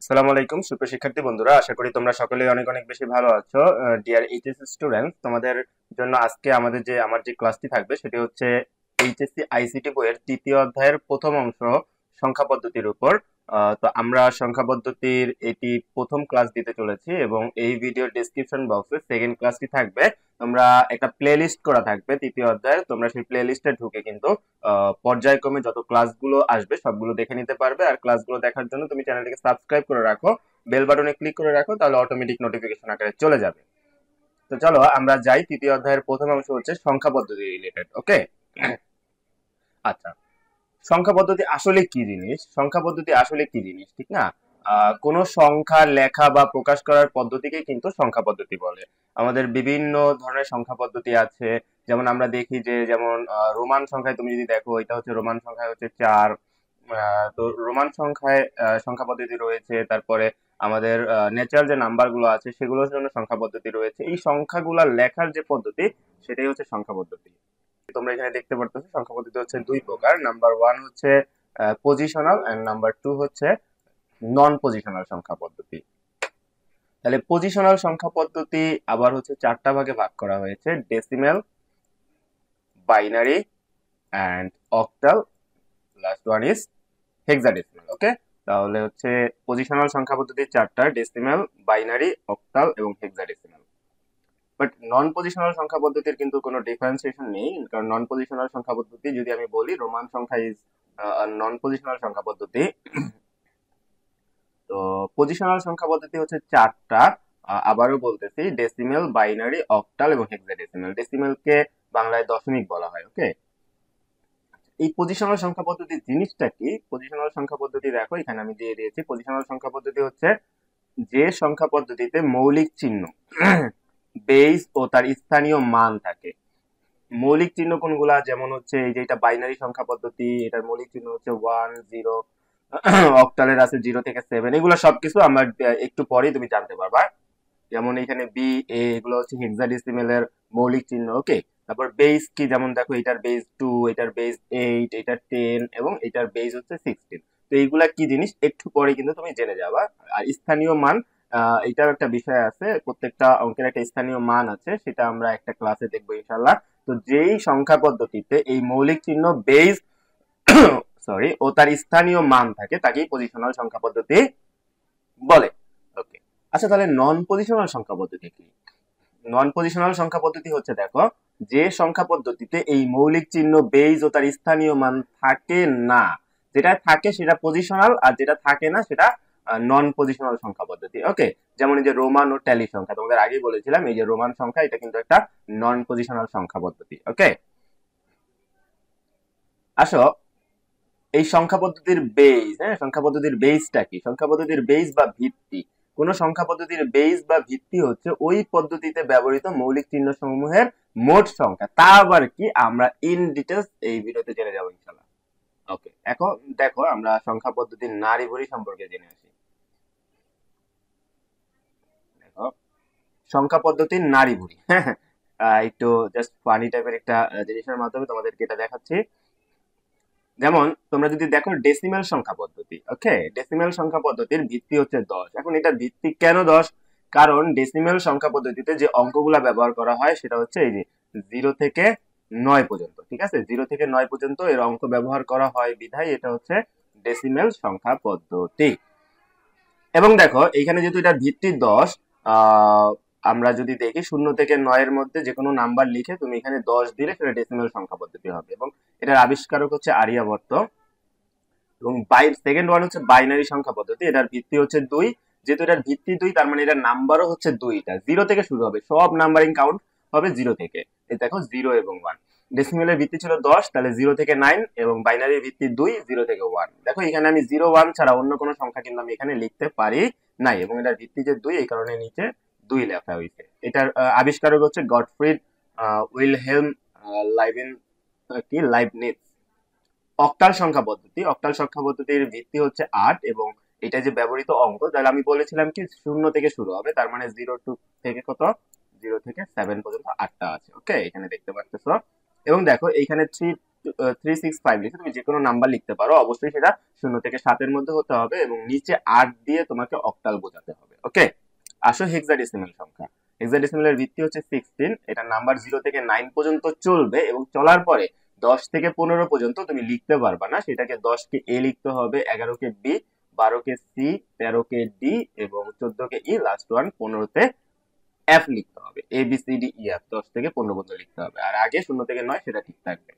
আসসালামু আলাইকুম সুপ্রিয় শিক্ষার্থী বন্ধুরা, আশা করি তোমরা সকলেই অনেক অনেক বেশি ভালো আছো। ডিয়ার এইচএসসি স্টুডেন্ট, তোমাদের জন্য আজকে আমার যে ক্লাসটি থাকবে সেটি হচ্ছে এইচএসসি আইসিটি বইয়ের তৃতীয় অধ্যায়ের প্রথম অংশ সংখ্যা পদ্ধতির উপর। তো আমরা সংখ্যা পদ্ধতির এটি প্রথম ক্লাস দিতে চলেছি এবং এই ভিডিওর ডেসক্রিপশন বক্সে সেকেন্ড ক্লাসটি থাকবে। তোমরা একটা প্লে লিস্ট করা থাকবে তৃতীয় অধ্যায়ের, তোমরা সেই প্লে লিস্টে ঢুকে কিন্তু পর্যায়ক্রমে যত ক্লাসগুলো আসবে সবগুলো দেখে নিতে পারবে। আর ক্লাসগুলো দেখার জন্য তুমি চ্যানেলটিকে সাবস্ক্রাইব করে রাখো, বেল বাটনে ক্লিক করে রাখো, তাহলে অটোমেটিক নোটিফিকেশন আকারে চলে যাবে। তো চলো আমরা যাই, তৃতীয় অধ্যায়ের প্রথম অংশ হচ্ছে সংখ্যা পদ্ধতি রিলেটেড। ওকে, আচ্ছা, সংখ্যা পদ্ধতি আসলে কি জিনিস? সংখ্যা পদ্ধতি আসলে কি জিনিস, ঠিক না? কোন সংখ্যা লেখা বা প্রকাশ করার পদ্ধতিকে কিন্তু সংখ্যা পদ্ধতি বলে। আমাদের বিভিন্ন ধরনের সংখ্যা পদ্ধতি আছে, যেমন আমরা দেখি যে যেমন রোমান সংখ্যায় তুমি যদি দেখো, এটা হচ্ছে রোমান সংখ্যায় হচ্ছে 4। তো রোমান সংখ্যায় সংখ্যা পদ্ধতি রয়েছে। তারপরে আমাদের ন্যাচারাল যে নাম্বার গুলো আছে সেগুলোর জন্য সংখ্যা পদ্ধতি রয়েছে। এই সংখ্যাগুলা লেখার যে পদ্ধতি সেটাই হচ্ছে সংখ্যা পদ্ধতি। তোমরা এখানে দেখতে পারতেছো সংখ্যা পদ্ধতি হচ্ছে দুই প্রকার। নাম্বার ওয়ান হচ্ছে পজিশনাল এন্ড নাম্বার টু হচ্ছে নন পজিশনাল সংখ্যা পদ্ধতি। তাহলে পজিশনাল সংখ্যা পদ্ধতি আবার হচ্ছে চারটা ভাগে ভাগ করা হয়েছে: decimal, binary and octal, last one is hexadecimal. Okay, তাহলে হচ্ছে পজিশনাল সংখ্যা পদ্ধতি চারটা: ডেসিমেল, বাইনারি, অক্টাল এবং হেক্সাডেসিমাল। বাট নন পজিশনাল সংখ্যা পদ্ধতির কিন্তু কোনো ডিফারেন্সিয়েশন নেই, কারণ নন পজিশনাল সংখ্যা পদ্ধতি যদি আমি বলি, রোমান সংখ্যা ইজ নন পজিশনাল সংখ্যা পদ্ধতি। তো পজিশনাল সংখ্যা পদ্ধতি হচ্ছে চারটা। আবারও বলতেছি, ডেসিমেল, বাইনারি, অক্টাল এবং হেক্সাডেসিমাল। ডেসিমেলকে বাংলায় দশমিক বলা হয়। ওকে, এই পজিশনাল সংখ্যা পদ্ধতি জিনিসটা কি? পজিশনাল সংখ্যা পদ্ধতি দেখো এখানে আমি দিয়ে দিয়েছি। পজিশনাল সংখ্যা পদ্ধতি হচ্ছে যে সংখ্যা পদ্ধতিতে মৌলিক চিহ্ন, বেস ও তার স্থানীয় মান থাকে। মৌলিক চিহ্ন কোনগুলা? যেমন হচ্ছে এই যে এটা বাইনারি সংখ্যা পদ্ধতি, এটার মৌলিক চিহ্ন হচ্ছে 1 0, অক্টালের আছে 0 থেকে 7। এগুলো সবকিছু আমরা একটু পরেই তুমি জানতে পারবা। যেমন এখানে বি এ, এগুলো হচ্ছে হেক্সাডেসিমেলের মৌলিক চিহ্ন। ওকে, তারপর বেস কি? যেমন দেখো এটার বেস 2, এটার বেস 8, এটার 10 এবং এটার বেস হচ্ছে 16। তো এইগুলা কি জিনিস একটু পরে কিন্তু তুমি জেনে যাবা। আর স্থানীয় মান, এটার একটা বিষয় আছে, প্রত্যেকটা অঙ্কের একটা স্থানীয় মান আছে, সেটা আমরা একটা ক্লাসে দেখবো ইনশাল্লাহ। তো যেই সংখ্যা পদ্ধতিতে এই মৌলিক চিহ্ন, বেস সরি ও তার স্থানীয় মান থাকে তাকেই পজিশনাল সংখ্যা পদ্ধতি বলে। ওকে, আচ্ছা, তাহলে নন পজিশনাল সংখ্যা পদ্ধতি কি? নন পজিশনাল সংখ্যা পদ্ধতি হচ্ছে, দেখো, যে সংখ্যা পদ্ধতিতে এই মৌলিক চিহ্ন, বেস ও তার স্থানীয় মান থাকে না। যেটা থাকে সেটা পজিশনাল, আর যেটা থাকে না সেটা নন পজিশনাল সংখ্যা পদ্ধতি। ওকে, যেমন এই যে রোমান ও ট্যালি সংখ্যা, তোমাদের আগেই বলেছিলাম, এই যে রোমান সংখ্যা, এটা কিন্তু একটা নন পজিশনাল সংখ্যা পদ্ধতি। ওকে, আসো এই সংখ্যা পদ্ধতির বেস, হ্যাঁ, সংখ্যা পদ্ধতির বেসটা কি? সংখ্যা পদ্ধতির বেস বা ভিত্তি, কোন সংখ্যা পদ্ধতির বেস বা ভিত্তি হচ্ছে ওই পদ্ধতিতে ব্যবহৃত মৌলিক চিহ্ন সমূহের মোট সংখ্যা। তা আবার কি, আমরা ইন ডিটেলস এই ভিডিওতে জেনে যাবো ইনশাআল্লাহ। ওকে, এখন দেখো আমরা সংখ্যা পদ্ধতির নারী ভুঁড়ি সম্পর্কে জেনে আসি। দেখো, সংখ্যা পদ্ধতির নারী ভুঁড়ি, হ্যাঁ, একটু জাস্ট ফানি টাইপের একটা জিনিসের মাধ্যমে তোমাদেরকে এটা দেখাচ্ছি। যেমন তোমরা যদি দেখো ডেসিমেল সংখ্যা পদ্ধতি, ওকে, ডেসিমেল সংখ্যা পদ্ধতির ভিত্তি হচ্ছে 10। এখন এটা ভিত্তি কেন 10? কারণ ডেসিমেল সংখ্যা পদ্ধতিতে যে অঙ্কগুলা ব্যবহার করা হয় সেটা হচ্ছে এই যে 0 থেকে 9 পর্যন্ত। ঠিক আছে, 0 থেকে 9 পর্যন্ত এর অঙ্ক ব্যবহার করা হয়, বিধায় এটা হচ্ছে ডেসিমেল সংখ্যা পদ্ধতি। এবং দেখো এইখানে যেহেতু এটা ভিত্তি 10, আমরা যদি দেখি 0 থেকে 9 এর মধ্যে যে কোনো নাম্বার লিখে তুমি এখানে 10 দিলে সেটা ডেসিমেল সংখ্যা পদ্ধতি হবে। এবং এটার আবিষ্কারক হচ্ছে আর্যাবর্ত। এবং সেকেন্ড ওয়ান হচ্ছে বাইনারি সংখ্যা পদ্ধতি, এটার ভিত্তি হচ্ছে 2। যেহেতু এটার ভিত্তি 2, তার মানে এটার নাম্বারও হচ্ছে 2টা, 0 থেকে শুরু হবে, সব নাম্বারিং কাউন্ট হবে 0 থেকে। এই দেখো 0 এবং 1। ডেসিমেলের ভিত্তি ছিল 10, তাহলে 0 থেকে 9, এবং বাইনারির ভিত্তি 2, 0 থেকে 1। দেখো এখানে আমি 0 1 ছাড়া অন্য কোনো সংখ্যা কিন্তু আমি এখানে লিখতে পারি নাই, এবং এটার ভিত্তি যে 2, এই কারণে নিচে 2 লেখা হয়েছে। এটার আবিষ্কারক হচ্ছে গটফ্রিড উইলহেলম লাইবেন কি লাইবনিজ। অক্টাল সংখ্যা পদ্ধতি, অক্টাল সংখ্যা পদ্ধতির ভিত্তি হচ্ছে 8, এবং এটা যে ব্যবহৃত অঙ্ক, তাহলে আমি বলেছিলাম কি 0 থেকে শুরু হবে, তার মানে 0 টু থেকে কত, 0 থেকে 7 পর্যন্ত 8টা আছে। ওকে, এখানে দেখতে পাচ্ছ। এবং দেখো এইখানে 3 365 লিখে তুমি যে কোনো নাম্বার লিখতে পারো, অবশ্যই সেটা 0 থেকে 7 মধ্যে হতে হবে এবং নিচে 8 দিয়ে তোমাকে অক্টাল বোঝাতে হবে। ওকে, আসো হেক্সাডেসিমাল সংখ্যা। হেক্সাডেসিমালের ভিত্তি হচ্ছে 16, এটা নাম্বার 0 থেকে 9 পর্যন্ত চলবে এবং চলার পরে 10 থেকে 15 পর্যন্ত তুমি লিখতে পারবা না, সেটাকে 10 কে এ লিখতে হবে, 11 K B, 12 K C, 13 K D এবং 14 কে ই, লাস্ট ওয়ান 15 তে এফ লিখতে হবে। A B C D E F 10 থেকে 15 পর্যন্ত লিখতে হবে, আর আগে 0 থেকে 9 সেটা ঠিক থাকবে।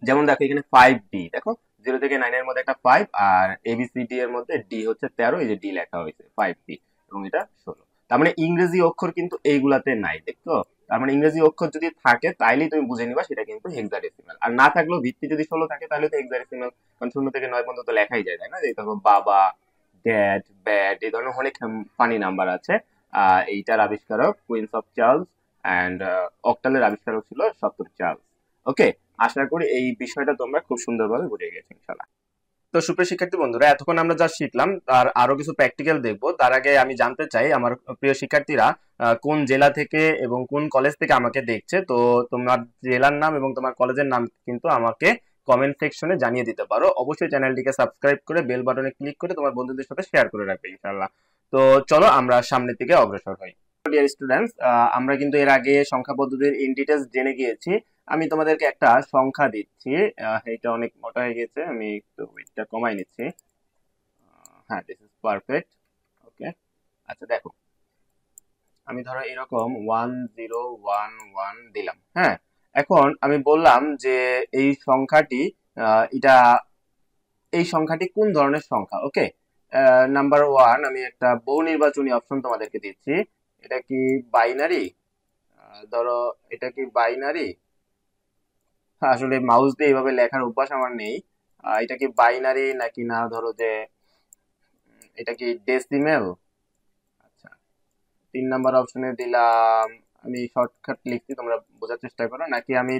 যেমন দেখো এখানে 5D, দেখো 0 থেকে 9 এর মধ্যে একটা 5 আর এবিসিডি এর মধ্যে ডি হচ্ছে 13, এই যে ডি লেখা হয়েছে 5D এবং এটা 16। তার মানে ইংরেজি অক্ষর কিন্তু এইগুলাতে নাই, দেখছো? তার মানে ইংরেজি অক্ষর যদি থাকে তাইলেই তুমি বুঝে নিবা সেটা কিন্তু হেক্সাডেসিমাল, আর না থাকলেও ভিত্তি যদি 16 থাকে তাহলে তো হেক্সাডেসিমাল, কারণ 0 থেকে 9 পর্যন্ত তো লেখাই যায়, তাই না? এই দেখো বাবা, ড্যাড, ব্যাড, এই ধরনের অনেক ফানি নাম্বার আছে। এইটার আবিষ্কারক কুইন্স অফ চার্লস অ্যান্ড অক্টালের আবিষ্কারক ছিল সপ্তম চার্লস। ওকে, আশা করি এই বিষয়টা তোমরা খুব সুন্দরভাবে বুঝে গেছো ইনশাআল্লাহ। তো সুপ্রিয় শিক্ষার্থী বন্ধুরা, এতক্ষণ আমরা যা শিখলাম তার আরো কিছু প্র্যাকটিক্যাল দেখবো। তার আগে আমি জানতে চাই আমার প্রিয় শিক্ষার্থীরা কোন জেলা থেকে এবং কোন কলেজ থেকে আমাকে দেখছে। তো তোমার জেলার নাম এবং তোমার কলেজের নাম কিন্তু আমাকে কমেন্ট সেকশনে জানিয়ে দিতে পারো। অবশ্যই চ্যানেলটিকে সাবস্ক্রাইব করে বেল বাটনে ক্লিক করে তোমার বন্ধুদের সাথে শেয়ার করে রাখবে ইনশাআল্লাহ। তো চলো আমরা সামনের দিকে অগ্রসর হই। ডিয়ার স্টুডেন্টস, আমরা কিন্তু এর আগে সংখ্যা পদ্ধতির ইন ডিটেইলস জেনে গিয়েছি। আমি তোমাদেরকে একটা সংখ্যা দিচ্ছি, এটা অনেক মোটা হয়ে গেছে, আমি একটু ওয়েটটা কমাই নিচ্ছি। হ্যাঁ, দিস ইজ পারফেক্ট। ওকে, আচ্ছা দেখো, আমি ধরো এরকম 1011 দিলাম। হ্যাঁ, এখন আমি বললাম যে এই সংখ্যাটি এই সংখ্যাটি কোন ধরনের সংখ্যা। ওকে, নাম্বার 1 আমি একটা বহু নির্বাচনী অপশন তোমাদেরকে দিচ্ছি। এটা কি বাইনারি? ধরো এটা কি বাইনারি? আসলে মাউস দিয়ে এইভাবে লেখার অভ্যাস আমার নেই। এটা কি বাইনারি নাকি না, ধরো যে এটা কি ডেসিমেল? আচ্ছা, 3 নাম্বার অপশনে দিলাম, আমি শর্টকাট লিখছি, তোমরা বোঝার চেষ্টা করো, নাকি আমি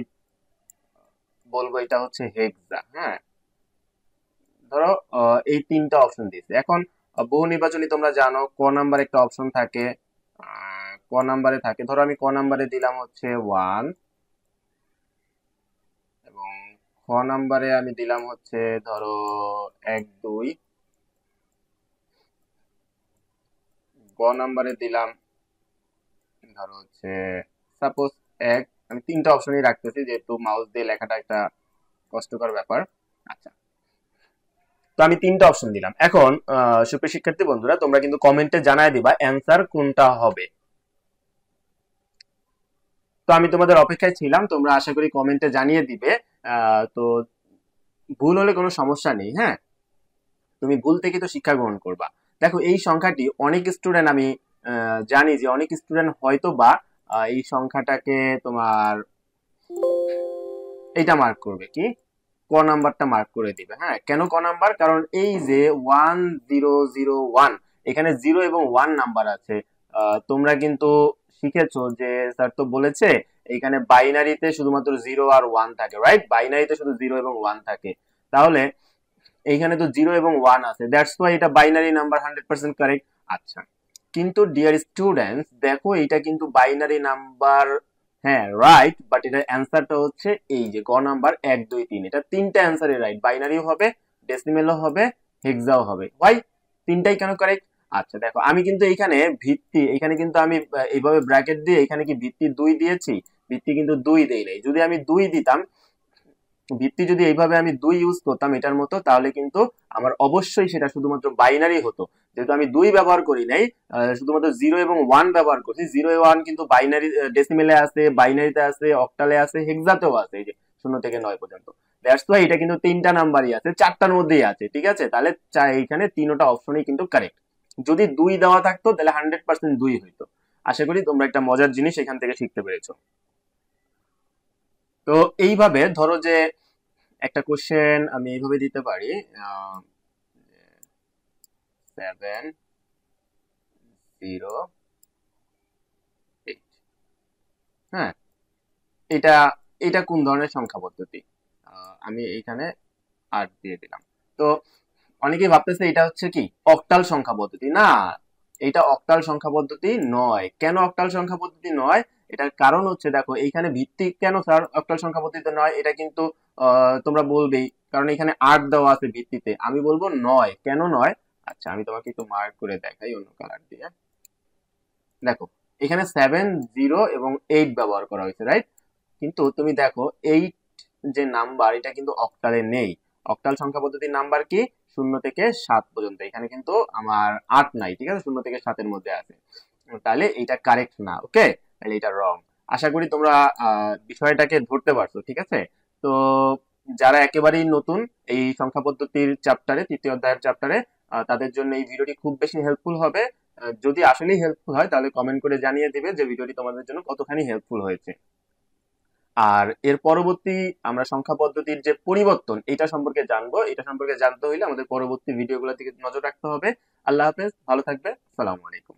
বলবো এটা হচ্ছে হেক্সা। হ্যাঁ, ধরো এই 3টা অপশন দিয়েছে। এখন বহু নির্বাচনী তোমরা জানো ক নাম্বার একটা অপশন থাকে, ক নাম্বারে থাকে, ধরো আমি ক নাম্বারে দিলাম হচ্ছে 1 এবং খ নাম্বারে আমি দিলাম হচ্ছে ধরো 1 2, গ নাম্বারে দিলাম ধরো হচ্ছে সাপোজ 1। আমি 3টা অপশনই রাখতেছি যেহেতু মাউস দিয়ে লেখাটা একটা কষ্টকর ব্যাপার। আচ্ছা, তো আমি 3টা অপশন দিলাম। এখন সুপ্রিয় শিক্ষার্থী বন্ধুরা, তোমরা কিন্তু কমেন্টে জানায় দিবা অ্যান্সার কোনটা হবে। তো আমি তোমাদের অপেক্ষায় ছিলাম, তোমরা আশা করি কমেন্টে জানিয়ে দিবে। তো ভুল হলে কোনো সমস্যা নেই। হ্যাঁ, তুমি ভুল থেকে তো শিক্ষা গ্রহণ করবা। দেখো এই সংখ্যাটি অনেক স্টুডেন্ট, আমি জানি যে অনেক স্টুডেন্ট হয়তো বা এই সংখ্যাটাকে তোমার এইটা মার্ক করবে, কি ক নাম্বারটা মার্ক করে দিবে। হ্যাঁ, কেন ক নাম্বার? কারণ এই যে 1001, এখানে 0 এবং 1 নাম্বার আছে। তোমরা কিন্তু শিখেছো যে স্যার তো বলেছে এখানে বাইনারিতে শুধুমাত্র 0 আর 1 থাকে, রাইট? বাইনারিতে শুধু 0 এবং 1 থাকে, তাহলে এইখানে তো 0 এবং 1 আছে, দ্যাটস ওয়াই এটা বাইনারি নাম্বার, 100% কারেক্ট। আচ্ছা, কিন্তু ডিয়ার স্টুডেন্টস দেখো এটা কিন্তু বাইনারি নাম্বার, হ্যাঁ রাইট, বাট এটার অ্যান্সারটা হচ্ছে এই যে গ নাম্বার 1 2 3, এটা 3টা অ্যান্সারই রাইট, বাইনারিও হবে, ডেসিমেলও হবে, হেক্সাও হবে। হোয়াই? 3টাই কেন কারেক্ট? আচ্ছা দেখো, আমি কিন্তু এইখানে ভিত্তি, এখানে কিন্তু আমি এইভাবে ব্র্যাকেট দিয়ে এখানে কি ভিত্তি 2 দিয়েছি? ভিত্তি কিন্তু 2 দেই নাই। যদি আমি 2 দিতাম, ভিত্তি যদি এইভাবে আমি 2 ইউজ করতাম এটার মতো, তাহলে কিন্তু আমার অবশ্যই সেটা শুধুমাত্র বাইনারি হতো। যেহেতু আমি 2 ব্যবহার করি নাই, শুধুমাত্র 0 এবং 1 ব্যবহার করছি। 0 এবং 1 কিন্তু বাইনারি, ডেসিমেলে আছে, বাইনারিতে আছে, অক্টালে আছে, হেক্সাতেও আছে, এই যে 0 থেকে 9 পর্যন্ত। দ্যাটস ওয়াই এটা কিন্তু 3টা নাম্বারই আছে, 4টার মধ্যেই আছে, ঠিক আছে? তাহলে এইখানে 3টা অপশনই কিন্তু কারেক্ট। যদি 2 দেওয়া থাকতো তাহলে 100% 2 হইতো। আশা করি তোমরা একটা মজার জিনিস এখান থেকে শিখতে পেরেছো। তো এইভাবে ধরো যে একটা কোশ্চেন আমি এইভাবে দিতে পারি, 708। হ্যাঁ, এটা এটা কোন ধরনের সংখ্যা পদ্ধতি? আমি এইখানে 8 দিয়ে দিলাম। তো অনেকেই ভাবতেছে এটা হচ্ছে কি অক্টাল সংখ্যা পদ্ধতি। না, এটা অক্টাল সংখ্যা পদ্ধতি নয়। কেন অক্টাল সংখ্যা পদ্ধতি নয়? এটার কারণ হচ্ছে দেখো এইখানে ভিত্তি কেন স্যার অক্টাল সংখ্যা পদ্ধতিতে নয়, এটা কিন্তু তোমরা বলবেই, কারণ এখানে 8 দেওয়া আছে ভিত্তিতে। আমি বলবো 9। কেন 9? আচ্ছা আমি তোমাকে একটু মার্ক করে দেখাই অন্য কালার দিয়ে। দেখো এখানে 7, 0 এবং 8 ব্যবহার করা হয়েছে, রাইট? কিন্তু তুমি দেখো 8 যে নাম্বার, এটা কিন্তু অক্টালে নেই। অক্টাল সংখ্যা পদ্ধতির নাম্বার কি? 0 থেকে 7 পর্যন্ত। এখানে কিন্তু আমার 8 নাই, ঠিক আছে? 0 থেকে 7 এর মধ্যে আছে। তাহলে এটা কারেক্ট না, ওকে? তাহলে এটা রং। আশা করি তোমরা বিষয়টাকে ধরতে পারছো, ঠিক আছে? তো যারা একেবারেই নতুন এই সংখ্যা পদ্ধতির চ্যাপ্টারে, তৃতীয় অধ্যায়ের চ্যাপ্টারে, তাদের জন্য এই ভিডিওটি খুব বেশি হেল্পফুল হবে। যদি আসলেই হেল্পফুল হয় তাহলে কমেন্ট করে জানিয়ে দিবে যে ভিডিওটি তোমাদের জন্য কতখানি হেল্পফুল হয়েছে। আর এর পরবর্তী আমরা সংখ্যা পদ্ধতির যে পরিবর্তন, এটা সম্পর্কে জানবো। এটা সম্পর্কে জানতে হইলে আমাদের পরবর্তী ভিডিওগুলোর দিকে নজর রাখতে হবে। আল্লাহ হাফেজ, ভালো থাকবে, আসসালামু আলাইকুম।